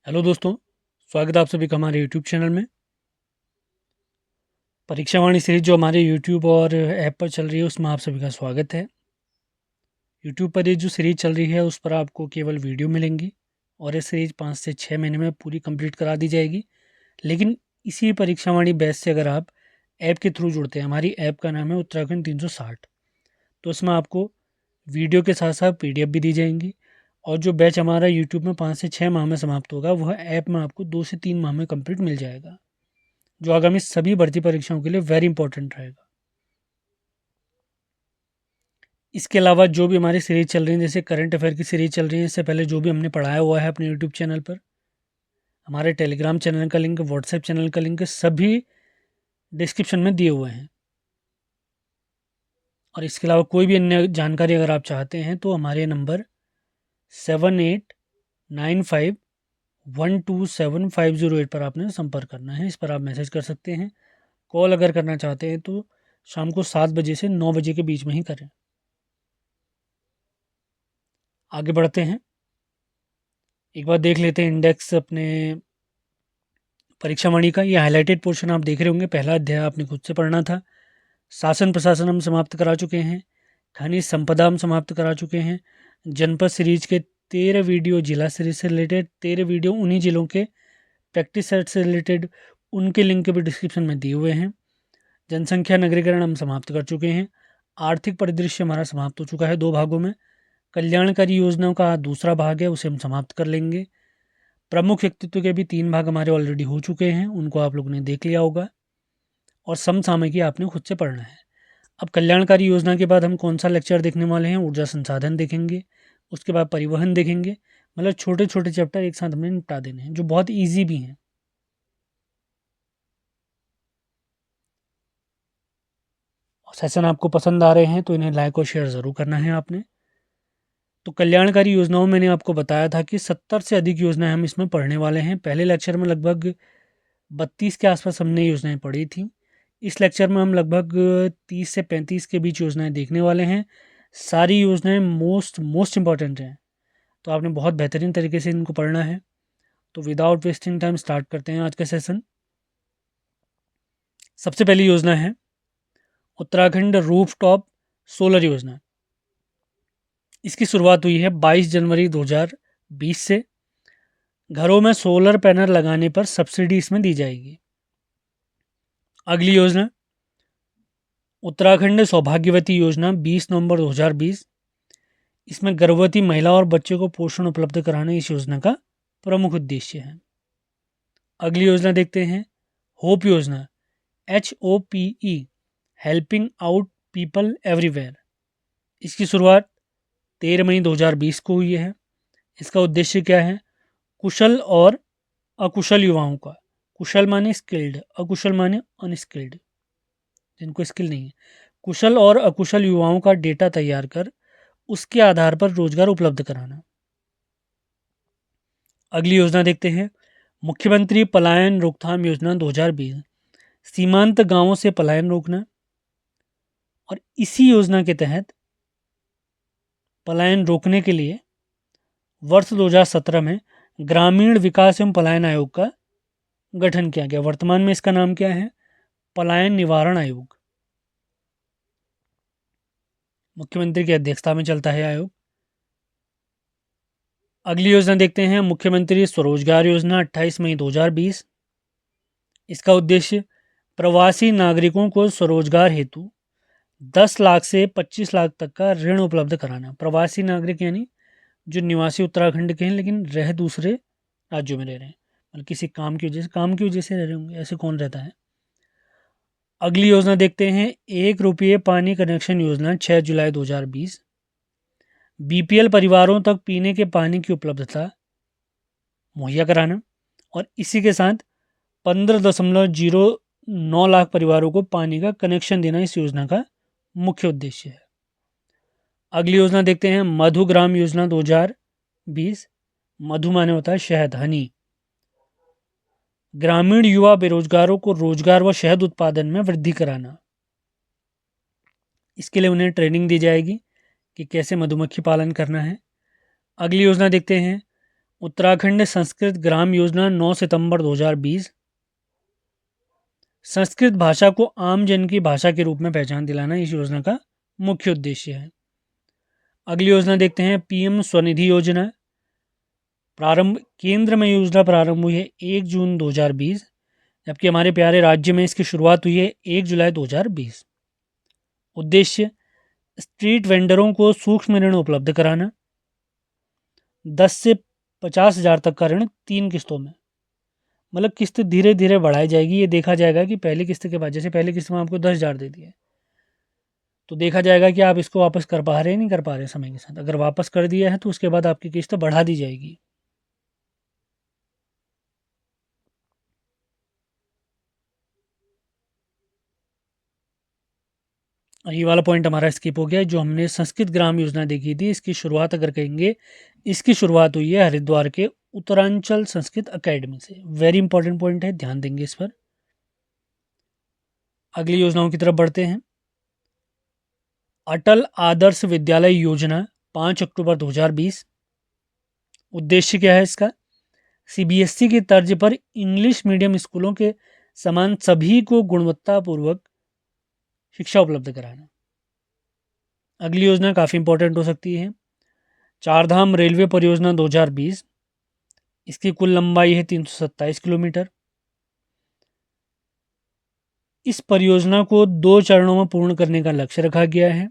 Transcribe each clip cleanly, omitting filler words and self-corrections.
Hello दोस्तों, स्वागत है आप सभी का हमारे यूट्यूब चैनल में। परीक्षावाणी सीरीज जो हमारे यूट्यूब और ऐप पर चल रही है उसमें आप सभी का स्वागत है। यूट्यूब पर ये जो सीरीज चल रही है उस पर आपको केवल वीडियो मिलेंगी और ये सीरीज 5 से 6 महीने में पूरी कंप्लीट करा दी जाएगी। लेकिन इसी परीक्षावाणी बैच से अगर आप ऐप के थ्रू जुड़ते हैं, हमारी ऐप का नाम है उत्तराखंड 360, तो इसमें आपको वीडियो के साथ साथ PDF भी दी जाएंगी। और जो बैच हमारा यूट्यूब में 5 से 6 माह में समाप्त होगा वह ऐप में आपको 2 से 3 माह में कंप्लीट मिल जाएगा, जो आगामी सभी भर्ती परीक्षाओं के लिए वेरी इंपॉर्टेंट रहेगा। इसके अलावा जो भी हमारी सीरीज चल रही है, जैसे करंट अफेयर की सीरीज चल रही है, इससे पहले जो भी हमने पढ़ाया हुआ है अपने यूट्यूब चैनल पर, हमारे टेलीग्राम चैनल का लिंक, व्हाट्सएप चैनल का लिंक सभी डिस्क्रिप्शन में दिए हुए हैं। और इसके अलावा कोई भी अन्य जानकारी अगर आप चाहते हैं तो हमारे नंबर 7895127508 पर आपने संपर्क करना है। इस पर आप मैसेज कर सकते हैं। कॉल अगर करना चाहते हैं तो शाम को 7 बजे से 9 बजे के बीच में ही करें। आगे बढ़ते हैं, एक बार देख लेते हैं इंडेक्स अपने परीक्षावाणी का। ये हाईलाइटेड पोर्शन आप देख रहे होंगे। पहला अध्याय आपने खुद से पढ़ना था। शासन प्रशासन हम समाप्त करा चुके हैं। खनिज संपदा हम समाप्त करा चुके हैं। जनपद सीरीज के 13 वीडियो जिला सीरीज से रिलेटेड, 13 वीडियो उन्हीं जिलों के प्रैक्टिस सेट से रिलेटेड, उनके लिंक भी डिस्क्रिप्शन में दिए हुए हैं। जनसंख्या नगरीकरण हम समाप्त कर चुके हैं। आर्थिक परिदृश्य हमारा समाप्त हो चुका है 2 भागों में। कल्याणकारी योजनाओं का दूसरा भाग है, उसे हम समाप्त कर लेंगे। प्रमुख व्यक्तित्व के भी 3 भाग हमारे ऑलरेडी हो चुके हैं, उनको आप लोगों ने देख लिया होगा। और समसामयिकी आपने खुद से पढ़ना है। अब कल्याणकारी योजना के बाद हम कौन सा लेक्चर देखने वाले हैं? ऊर्जा संसाधन देखेंगे, उसके बाद परिवहन देखेंगे। मतलब छोटे छोटे चैप्टर एक साथ हमने निपटा देने हैं, जो बहुत ईजी भी हैं। और सेशन आपको पसंद आ रहे हैं तो इन्हें लाइक और शेयर ज़रूर करना है आपने। तो कल्याणकारी योजनाओं में मैंने आपको बताया था कि 70 से अधिक योजनाएं हम इसमें पढ़ने वाले हैं। पहले लेक्चर में लगभग 32 के आसपास हमने योजनाएं पढ़ी थी। इस लेक्चर में हम लगभग 30 से 35 के बीच योजनाएं देखने वाले हैं। सारी योजनाएं मोस्ट इम्पॉर्टेंट हैं, तो आपने बहुत बेहतरीन तरीके से इनको पढ़ना है। तो विदाउट वेस्टिंग टाइम स्टार्ट करते हैं आज का सेशन। सबसे पहली योजना है उत्तराखंड रूफटॉप सोलर योजना। इसकी शुरुआत हुई है 22 जनवरी 2020 से। घरों में सोलर पैनल लगाने पर सब्सिडी इसमें दी जाएगी। अगली योजना उत्तराखंड सौभाग्यवती योजना 20 नवंबर 2020। इसमें गर्भवती महिला और बच्चे को पोषण उपलब्ध कराना इस योजना का प्रमुख उद्देश्य है। अगली योजना देखते हैं, होप योजना, HOPE, helping out people everywhere. इसकी शुरुआत 13 मई 2020 को हुई है। इसका उद्देश्य क्या है? कुशल और अकुशल युवाओं का, कुशल माने स्किल्ड, अकुशल माने अनस्किल्ड, जिनको स्किल नहीं है, कुशल और अकुशल युवाओं का डेटा तैयार कर उसके आधार पर रोजगार उपलब्ध कराना। अगली योजना देखते हैं, मुख्यमंत्री पलायन रोकथाम योजना 2020। सीमांत गांवों से पलायन रोकना। और इसी योजना के तहत पलायन रोकने के लिए वर्ष 2017 में ग्रामीण विकास एवं पलायन आयोग का गठन किया गया। वर्तमान में इसका नाम क्या है? पलायन निवारण आयोग। मुख्यमंत्री की अध्यक्षता में चलता है आयोग। अगली योजना देखते हैं, मुख्यमंत्री स्वरोजगार योजना 28 मई 2020। इसका उद्देश्य प्रवासी नागरिकों को स्वरोजगार हेतु 10 लाख से 25 लाख तक का ऋण उपलब्ध कराना। प्रवासी नागरिक यानी जो निवासी उत्तराखंड के हैं लेकिन रह दूसरे राज्यों में रह रहे हैं, मतलब किसी काम की वजह से रह रहे होंगे, ऐसे कौन रहता है। अगली योजना देखते हैं, 1 रुपये पानी कनेक्शन योजना 6 जुलाई 2020। BPL परिवारों तक पीने के पानी की उपलब्धता मुहैया कराना। और इसी के साथ 15.09 लाख परिवारों को पानी का कनेक्शन देना इस योजना का मुख्य उद्देश्य है। अगली योजना देखते हैं, मधुग्राम योजना 2020। मधु माने होता है शहद, हनी। ग्रामीण युवा बेरोजगारों को रोजगार व शहद उत्पादन में वृद्धि कराना। इसके लिए उन्हें ट्रेनिंग दी जाएगी कि कैसे मधुमक्खी पालन करना है। अगली योजना देखते हैं, उत्तराखंड संस्कृत ग्राम योजना 9 सितंबर 2020। संस्कृत भाषा को आम जन की भाषा के रूप में पहचान दिलाना इस योजना का मुख्य उद्देश्य है। अगली योजना देखते हैं, पीएम स्वनिधि योजना। केंद्र में योजना प्रारंभ हुई है 1 जून 2020, जबकि हमारे प्यारे राज्य में इसकी शुरुआत हुई है 1 जुलाई 2020। उद्देश्य, स्ट्रीट वेंडरों को सूक्ष्म ऋण उपलब्ध कराना। 10 से 50,000 तक का ऋण 3 किस्तों में, मतलब किस्त धीरे धीरे बढ़ाई जाएगी। ये देखा जाएगा कि पहली किस्त के बाद, जैसे पहली किस्त में आपको 10,000 दे दिया है, तो देखा जाएगा कि आप इसको वापस कर पा रहे हैं नहीं कर पा रहे समय के साथ। अगर वापस कर दिया है तो उसके बाद आपकी किस्त बढ़ा दी जाएगी। ये वाला पॉइंट हमारा स्किप हो गया। जो हमने संस्कृत ग्राम योजना देखी थी, इसकी शुरुआत अगर कहेंगे, इसकी शुरुआत हुई है हरिद्वार के उत्तरांचल संस्कृत अकेडमी से। वेरी इंपॉर्टेंट पॉइंट है, ध्यान देंगे इस पर। अगली योजनाओं की तरफ बढ़ते हैं। अटल आदर्श विद्यालय योजना 5 अक्टूबर 2020। उद्देश्य क्या है इसका? सीबीएसई की तर्ज पर इंग्लिश मीडियम स्कूलों के समान सभी को गुणवत्तापूर्वक शिक्षा उपलब्ध कराना। अगली योजना काफ़ी इंपॉर्टेंट हो सकती है, चारधाम रेलवे परियोजना 2020। इसकी कुल लंबाई है 327 किलोमीटर। इस परियोजना को 2 चरणों में पूर्ण करने का लक्ष्य रखा गया है।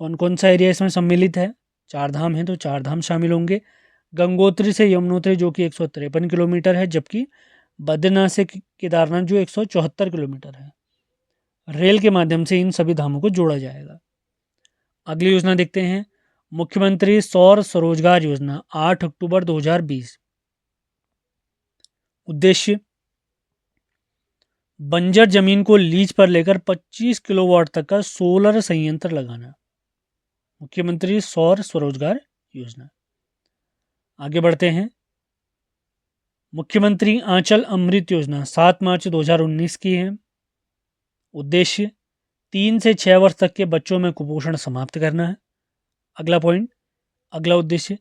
कौन कौन सा एरिया इसमें सम्मिलित है? चारधाम है तो चारधाम शामिल होंगे। गंगोत्री से यमुनोत्री जो कि 153 किलोमीटर है, जबकि बद्रीनाथ से केदारनाथ जो 174 किलोमीटर है। रेल के माध्यम से इन सभी धामों को जोड़ा जाएगा। अगली योजना देखते हैं, मुख्यमंत्री सौर स्वरोजगार योजना 8 अक्टूबर 2020। उद्देश्य, बंजर जमीन को लीज पर लेकर 25 किलोवाट तक का सोलर संयंत्र लगाना। मुख्यमंत्री सौर स्वरोजगार योजना। आगे बढ़ते हैं, मुख्यमंत्री आंचल अमृत योजना 7 मार्च 2019 की है। उद्देश्य, 3 से 6 वर्ष तक के बच्चों में कुपोषण समाप्त करना है। अगला पॉइंट, अगला उद्देश्य,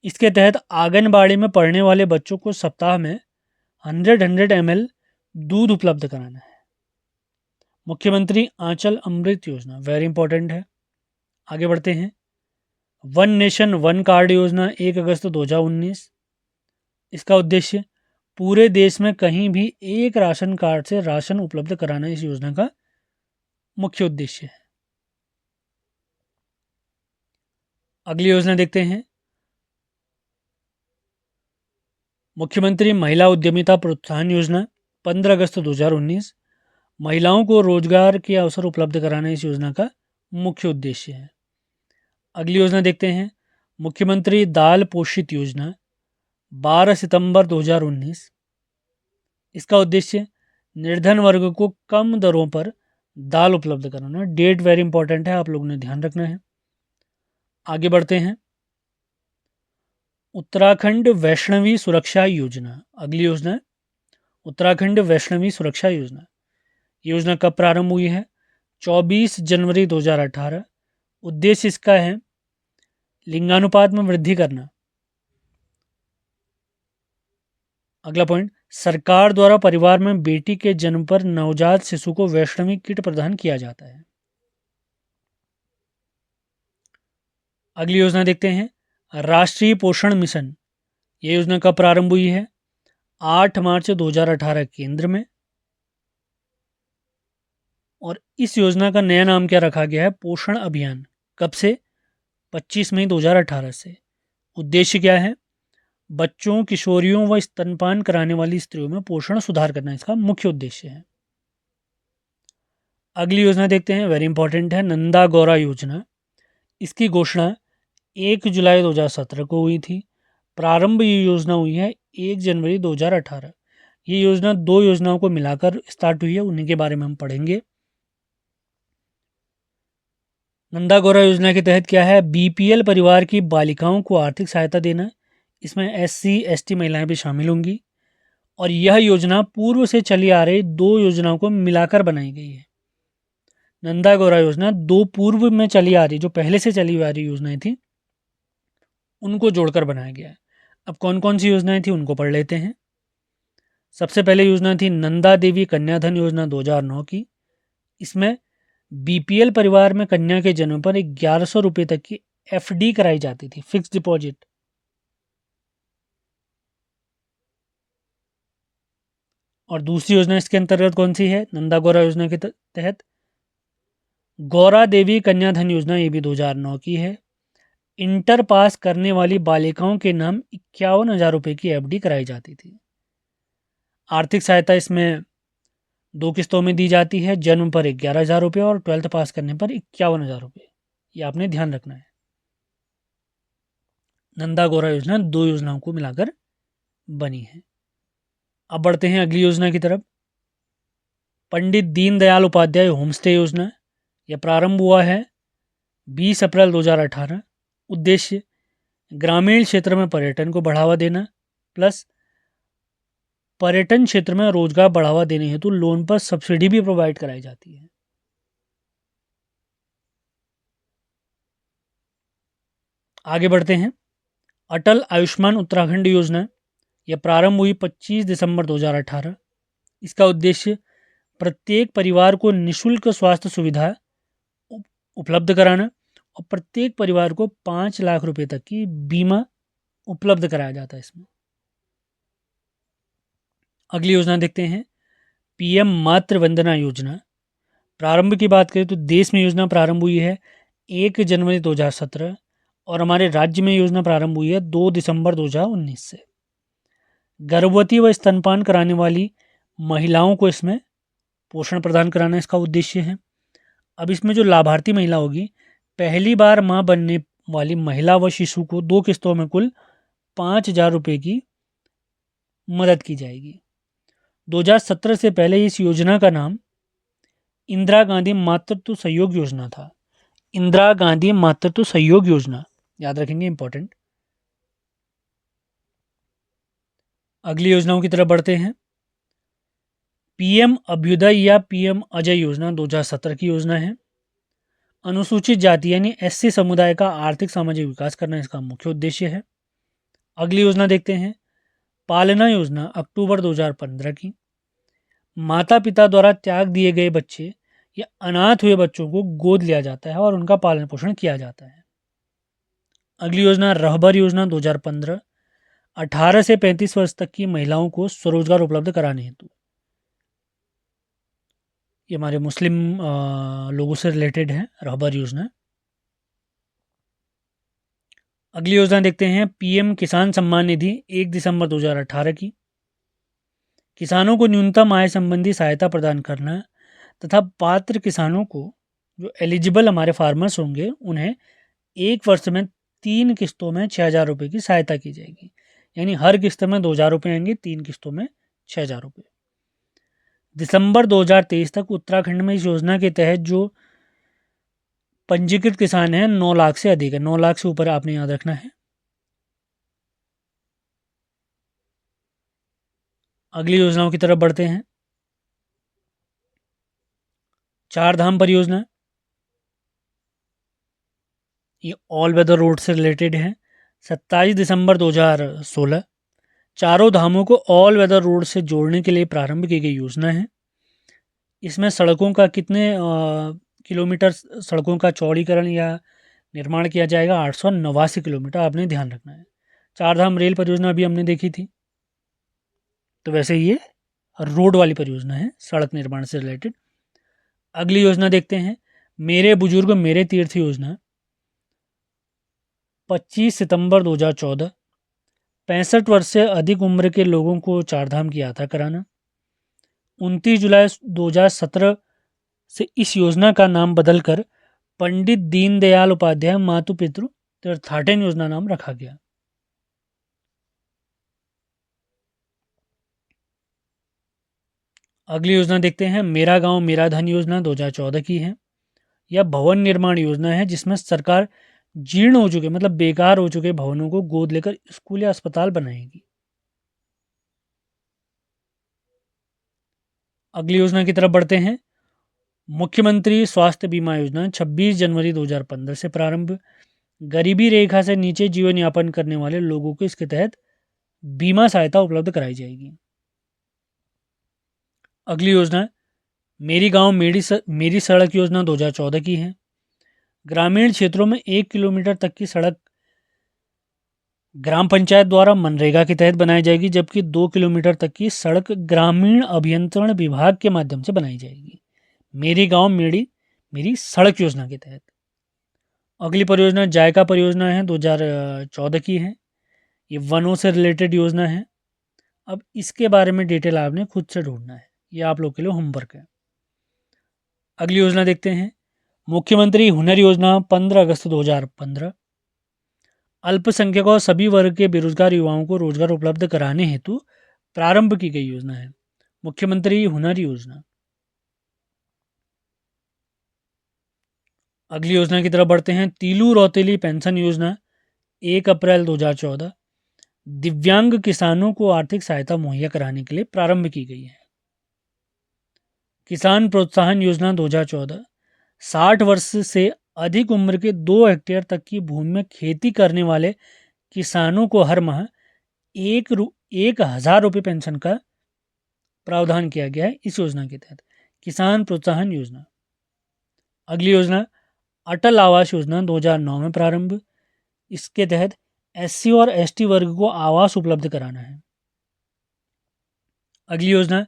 इसके तहत आंगनबाड़ी में पढ़ने वाले बच्चों को सप्ताह में 100 ml दूध उपलब्ध कराना है। मुख्यमंत्री आंचल अमृत योजना, वेरी इंपॉर्टेंट है। आगे बढ़ते हैं, वन नेशन वन कार्ड योजना 1 अगस्त 2019। इसका उद्देश्य, पूरे देश में कहीं भी एक राशन कार्ड से राशन उपलब्ध कराना इस योजना का मुख्य उद्देश्य है। अगली योजना देखते हैं, मुख्यमंत्री महिला उद्यमिता प्रोत्साहन योजना 15 अगस्त 2019। महिलाओं को रोजगार के अवसर उपलब्ध कराना इस योजना का मुख्य उद्देश्य है। अगली योजना देखते हैं, मुख्यमंत्री दाल पोषित योजना 12 सितंबर 2019। इसका उद्देश्य, निर्धन वर्ग को कम दरों पर दाल उपलब्ध कराना। डेट वेरी इंपॉर्टेंट है, आप लोगों ने ध्यान रखना है। आगे बढ़ते हैं, उत्तराखंड वैष्णवी सुरक्षा योजना। अगली योजना है उत्तराखंड वैष्णवी सुरक्षा योजना। योजना कब प्रारंभ हुई है? 24 जनवरी 2018। उद्देश्य इसका है लिंगानुपात में वृद्धि करना। अगला पॉइंट, सरकार द्वारा परिवार में बेटी के जन्म पर नवजात शिशु को वैष्णवी किट प्रदान किया जाता है। अगली योजना देखते हैं, राष्ट्रीय पोषण मिशन। यह योजना कब प्रारंभ हुई है? 8 मार्च 2018 केंद्र में। और इस योजना का नया नाम क्या रखा गया है? पोषण अभियान। कब से? 25 मई 2018 से। उद्देश्य क्या है? बच्चों, किशोरियों व स्तनपान कराने वाली स्त्रियों में पोषण सुधार करना इसका मुख्य उद्देश्य है। अगली योजना देखते हैं, वेरी इंपॉर्टेंट है, नंदा गौरा योजना। इसकी घोषणा 1 जुलाई 2017 को हुई थी। प्रारंभ ये योजना हुई है 1 जनवरी 2018। ये योजना 2 योजनाओं को मिलाकर स्टार्ट हुई है, उन्हीं के बारे में हम पढ़ेंगे। नंदा गौरा योजना के तहत क्या है? बीपीएल परिवार की बालिकाओं को आर्थिक सहायता देना। इसमें एससी एसटी महिलाएं भी शामिल होंगी। और यह योजना पूर्व से चली आ रही 2 योजनाओं को मिलाकर बनाई गई है। नंदा गौरा योजना 2 पूर्व में चली आ रही, जो पहले से चली आ रही योजनाएं थी, उनको जोड़कर बनाया गया है। अब कौन कौन सी योजनाएं थी उनको पढ़ लेते हैं। सबसे पहले योजना थी नंदा देवी कन्याधन योजना 2009 की। इसमें बीपीएल परिवार में कन्या के जन्म पर 1100 रुपये तक की एफडी कराई जाती थी, फिक्स डिपॉजिट। और दूसरी योजना इसके अंतर्गत कौन सी है, नंदा गौरा योजना के तहत गौरा देवी कन्याधन योजना, ये भी 2009 की है। इंटर पास करने वाली बालिकाओं के नाम 51,000 रुपये की एफडी कराई जाती थी। आर्थिक सहायता इसमें 2 किस्तों में दी जाती है, जन्म पर 11,000 रुपये और 12th पास करने पर 51,000 रुपये। ये आपने ध्यान रखना है। नंदा गौरा योजना 2 योजनाओं को मिलाकर बनी है। अब बढ़ते हैं अगली योजना की तरफ। पंडित दीनदयाल उपाध्याय होमस्टे योजना, यह प्रारंभ हुआ है 20 अप्रैल 2018। उद्देश्य ग्रामीण क्षेत्र में पर्यटन को बढ़ावा देना प्लस पर्यटन क्षेत्र में रोजगार बढ़ावा देने हेतु लोन पर सब्सिडी भी प्रोवाइड कराई जाती है। आगे बढ़ते हैं। अटल आयुष्मान उत्तराखंड योजना, यह प्रारंभ हुई 25 दिसंबर 2018। इसका उद्देश्य प्रत्येक परिवार को निःशुल्क स्वास्थ्य सुविधा उपलब्ध कराना और प्रत्येक परिवार को 5 लाख रुपए तक की बीमा उपलब्ध कराया जाता है इसमें। अगली योजना देखते हैं, पीएम मातृ वंदना योजना। प्रारंभ की बात करें तो देश में योजना प्रारंभ हुई है 1 जनवरी 2017 और हमारे राज्य में योजना प्रारंभ हुई है 2 दिसंबर 2019 से। गर्भवती व स्तनपान कराने वाली महिलाओं को इसमें पोषण प्रदान कराना इसका उद्देश्य है। अब इसमें जो लाभार्थी महिला होगी, पहली बार मां बनने वाली महिला व शिशु को 2 किस्तों में कुल 5,000 रुपये की मदद की जाएगी। 2017 से पहले इस योजना का नाम इंदिरा गांधी मातृत्व सहयोग योजना था। इंदिरा गांधी मातृत्व सहयोग योजना, याद रखेंगे, इंपॉर्टेंट। अगली योजनाओं की तरफ बढ़ते हैं। पीएम अभ्युदय या पीएम अजय योजना 2017 की योजना है। अनुसूचित जाति यानी एससी समुदाय का आर्थिक सामाजिक विकास करना इसका मुख्य उद्देश्य है। अगली योजना देखते हैं, पालना योजना, अक्टूबर 2015 की। माता पिता द्वारा त्याग दिए गए बच्चे या अनाथ हुए बच्चों को गोद लिया जाता है और उनका पालन पोषण किया जाता है। अगली योजना रहबर योजना 2015, 18 से 35 वर्ष तक की महिलाओं को स्वरोजगार उपलब्ध कराने हेतु। ये हमारे मुस्लिम लोगों से रिलेटेड है रहबर योजना। अगली योजना देखते हैं, पीएम किसान सम्मान निधि, 1 दिसंबर 2018 की। किसानों को न्यूनतम आय संबंधी सहायता प्रदान करना तथा पात्र किसानों को, जो एलिजिबल हमारे फार्मर्स होंगे, उन्हें 1 वर्ष में 3 किस्तों में 6,000 रुपये की सहायता की जाएगी। यानी हर किस्त में 2,000 रुपये आएंगे, 3 किस्तों में 6,000 रुपये। दिसंबर 2023 तक उत्तराखंड में इस योजना के तहत जो पंजीकृत किसान हैं 9 लाख से अधिक है। 9 लाख से ऊपर आपने याद रखना है। अगली योजनाओं की तरफ बढ़ते हैं। 4 धाम परियोजना, ये ऑल वेदर रोड से रिलेटेड है। 27 दिसंबर 2016 चारों धामों को ऑल वेदर रोड से जोड़ने के लिए प्रारंभ की गई योजना है। इसमें सड़कों का कितने किलोमीटर सड़कों का चौड़ीकरण या निर्माण किया जाएगा, 889 किलोमीटर, आपने ध्यान रखना है। 4 धाम रेल परियोजना अभी हमने देखी थी, तो वैसे ये रोड वाली परियोजना है, सड़क निर्माण से रिलेटेड। अगली योजना देखते हैं, मेरे बुजुर्ग मेरे तीर्थ योजना, 25 सितंबर 2014। 65 वर्ष से अधिक उम्र के लोगों को 4 धाम की यात्रा कराना। 29 जुलाई 2017 से इस योजना का नाम बदलकर पंडित दीनदयाल उपाध्याय मातु पितृ तीर्थाटन योजना नाम रखा गया। अगली योजना देखते हैं, मेरा गांव मेरा धन योजना 2014 की है। यह भवन निर्माण योजना है जिसमें सरकार जीर्ण हो चुके, मतलब बेकार हो चुके भवनों को गोद लेकर स्कूल या अस्पताल बनाएगी। अगली योजना की तरफ बढ़ते हैं, मुख्यमंत्री स्वास्थ्य बीमा योजना, 26 जनवरी 2015 से प्रारंभ। गरीबी रेखा से नीचे जीवन यापन करने वाले लोगों को इसके तहत बीमा सहायता उपलब्ध कराई जाएगी। अगली योजना मेरी गांव मेरी सड़क योजना 2014 की है। ग्रामीण क्षेत्रों में 1 किलोमीटर तक की सड़क ग्राम पंचायत द्वारा मनरेगा के तहत बनाई जाएगी, जबकि 2 किलोमीटर तक की सड़क ग्रामीण अभियंत्रण विभाग के माध्यम से बनाई जाएगी। मेरी गांव मेरी सड़क योजना के तहत। अगली परियोजना जायका परियोजना है, 2014 की है। ये वनों से रिलेटेड योजना है। अब इसके बारे में डिटेल आपने खुद से ढूंढना है, ये आप लोग के लिए होमवर्क है। अगली योजना देखते हैं, मुख्यमंत्री हुनर योजना 15 अगस्त 2015। अल्पसंख्यकों और सभी वर्ग के बेरोजगार युवाओं को रोजगार उपलब्ध कराने हेतु प्रारंभ की गई योजना है, मुख्यमंत्री हुनर योजना। अगली योजना की तरफ बढ़ते हैं, तीलू रौतेली पेंशन योजना 1 अप्रैल 2014 दिव्यांग किसानों को आर्थिक सहायता मुहैया कराने के लिए प्रारंभ की गई है। किसान प्रोत्साहन योजना 2014 60 वर्ष से अधिक उम्र के 2 हेक्टेयर तक की भूमि में खेती करने वाले किसानों को हर माह 1,000 रुपये पेंशन का प्रावधान किया गया है इस योजना के तहत, किसान प्रोत्साहन योजना। अगली योजना अटल आवास योजना 2009 में प्रारंभ। इसके तहत SC और ST वर्ग को आवास उपलब्ध कराना है। अगली योजना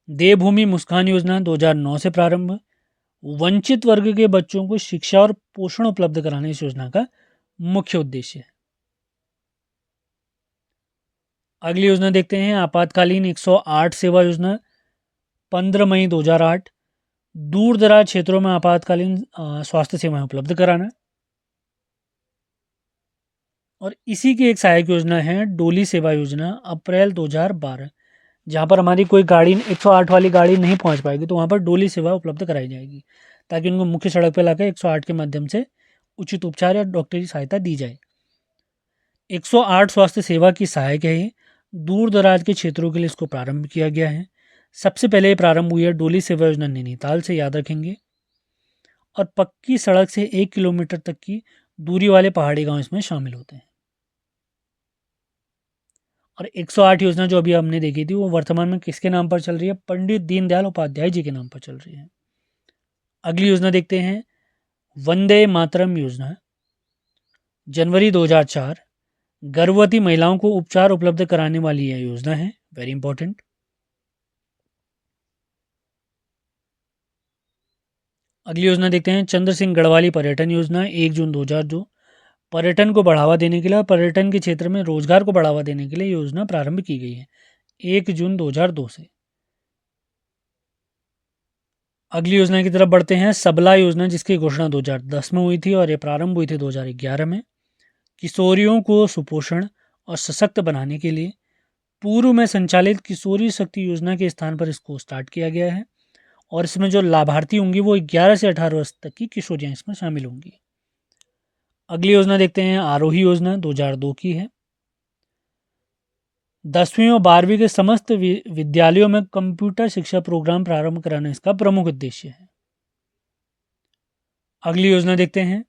देवभूमि मुस्कान योजना 2009 से प्रारंभ। वंचित वर्ग के बच्चों को शिक्षा और पोषण उपलब्ध कराना इस योजना का मुख्य उद्देश्य है। अगली योजना देखते हैं, आपातकालीन 108 सेवा योजना 15 मई 2008 दूर दराज क्षेत्रों में आपातकालीन स्वास्थ्य सेवाएं उपलब्ध कराना। और इसी की एक सहायक योजना है डोली सेवा योजना अप्रैल 2012, जहाँ पर हमारी कोई गाड़ी 108 वाली गाड़ी नहीं पहुँच पाएगी तो वहाँ पर डोली सेवा उपलब्ध कराई जाएगी, ताकि उनको मुख्य सड़क पर लाकर 108 के माध्यम से उचित उपचार या डॉक्टरी सहायता दी जाए। 108 स्वास्थ्य सेवा की सहायक है ये, दूर दराज के क्षेत्रों के लिए इसको प्रारंभ किया गया है। सबसे पहले ये प्रारंभ हुई है डोली सेवा योजना नैनीताल से, याद रखेंगे। और पक्की सड़क से 1 किलोमीटर तक की दूरी वाले पहाड़ी गांव इसमें शामिल होते हैं। और 108 योजना जो अभी हमने देखी थी वो वर्तमान में किसके नाम पर चल रही है, पंडित दीनदयाल उपाध्याय जी के नाम पर चल रही है। अगली योजना देखते हैं, वंदे मातरम योजना जनवरी 2004 गर्भवती महिलाओं को उपचार उपलब्ध कराने वाली यह योजना है, वेरी इंपॉर्टेंट। अगली योजना देखते हैं, चंद्र सिंह गढ़वाली पर्यटन योजना 1 जून 2002 पर्यटन को बढ़ावा देने के लिए और पर्यटन के क्षेत्र में रोजगार को बढ़ावा देने के लिए योजना प्रारंभ की गई है 1 जून 2002 से। अगली योजना की तरफ बढ़ते हैं, सबला योजना जिसकी घोषणा 2010 में हुई थी और ये प्रारंभ हुई थी 2011 में। किशोरियों को सुपोषण और सशक्त बनाने के लिए पूर्व में संचालित किशोरी शक्ति योजना के स्थान पर इसको स्टार्ट किया गया है। और इसमें जो लाभार्थी होंगी वो 11 से 18 वर्ष तक की किशोरियाँ इसमें शामिल होंगी। अगली योजना देखते हैं, आरोही योजना 2002 की है। 10वीं और 12वीं के समस्त विद्यालयों में कंप्यूटर शिक्षा प्रोग्राम प्रारंभ कराना इसका प्रमुख उद्देश्य है। अगली योजना देखते हैं,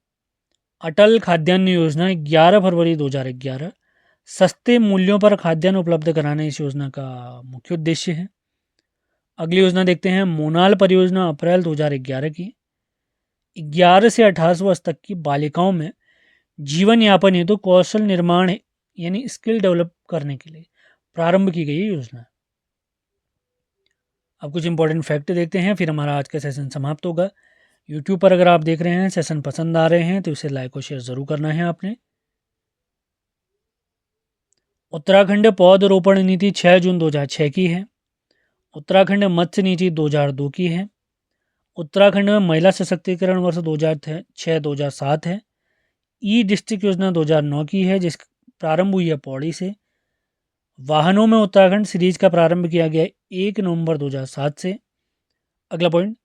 अटल खाद्यान्न योजना 11 फरवरी 2011 सस्ते मूल्यों पर खाद्यान्न उपलब्ध कराना इस योजना का मुख्य उद्देश्य है। अगली योजना देखते हैं, मोनाल परियोजना अप्रैल 2011 की 11 से 18 वर्ष तक की बालिकाओं में जीवन यापन हेतु कौशल निर्माण यानी स्किल डेवलप करने के लिए प्रारंभ की गई योजना। अब कुछ इंपॉर्टेंट फैक्ट देखते हैं, फिर हमारा आज का सेशन समाप्त होगा। यूट्यूब पर अगर आप देख रहे हैं, सेशन पसंद आ रहे हैं तो इसे लाइक और शेयर ज़रूर करना है आपने। उत्तराखंड पौधरोपण नीति 6 जून 2006 की है। उत्तराखंड मत्स्य नीति 2002 की है। उत्तराखंड में महिला सशक्तिकरण वर्ष 2006-2007 है। ई डिस्ट्रिक्ट योजना 2009 की है, जिस प्रारंभ हुई है पौड़ी से। वाहनों में उत्तराखंड सीरीज का प्रारंभ किया गया 1 नवंबर 2007 से। अगला पॉइंट,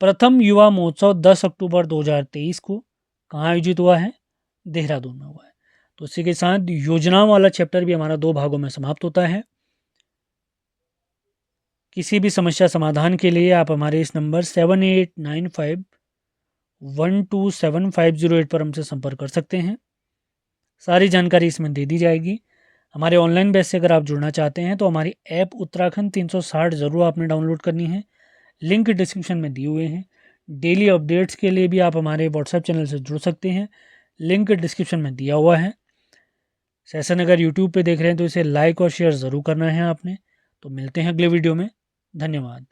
प्रथम युवा महोत्सव 10 अक्टूबर 2023 को कहाँ आयोजित हुआ है, देहरादून में हुआ है। तो इसी के साथ योजनाओं वाला चैप्टर भी हमारा 2 भागों में समाप्त होता है। किसी भी समस्या समाधान के लिए आप हमारे इस नंबर 7895127508 पर हमसे संपर्क कर सकते हैं। सारी जानकारी इसमें दे दी जाएगी। हमारे ऑनलाइन बैच से अगर आप जुड़ना चाहते हैं तो हमारी ऐप उत्तराखंड 360 ज़रूर आपने डाउनलोड करनी है। लिंक डिस्क्रिप्शन में दिए हुए हैं। डेली अपडेट्स के लिए भी आप हमारे व्हाट्सएप चैनल से जुड़ सकते हैं, लिंक डिस्क्रिप्शन में दिया हुआ है। सेशन अगर यूट्यूब पे देख रहे हैं तो इसे लाइक और शेयर ज़रूर करना है आपने। तो मिलते हैं अगले वीडियो में। धन्यवाद।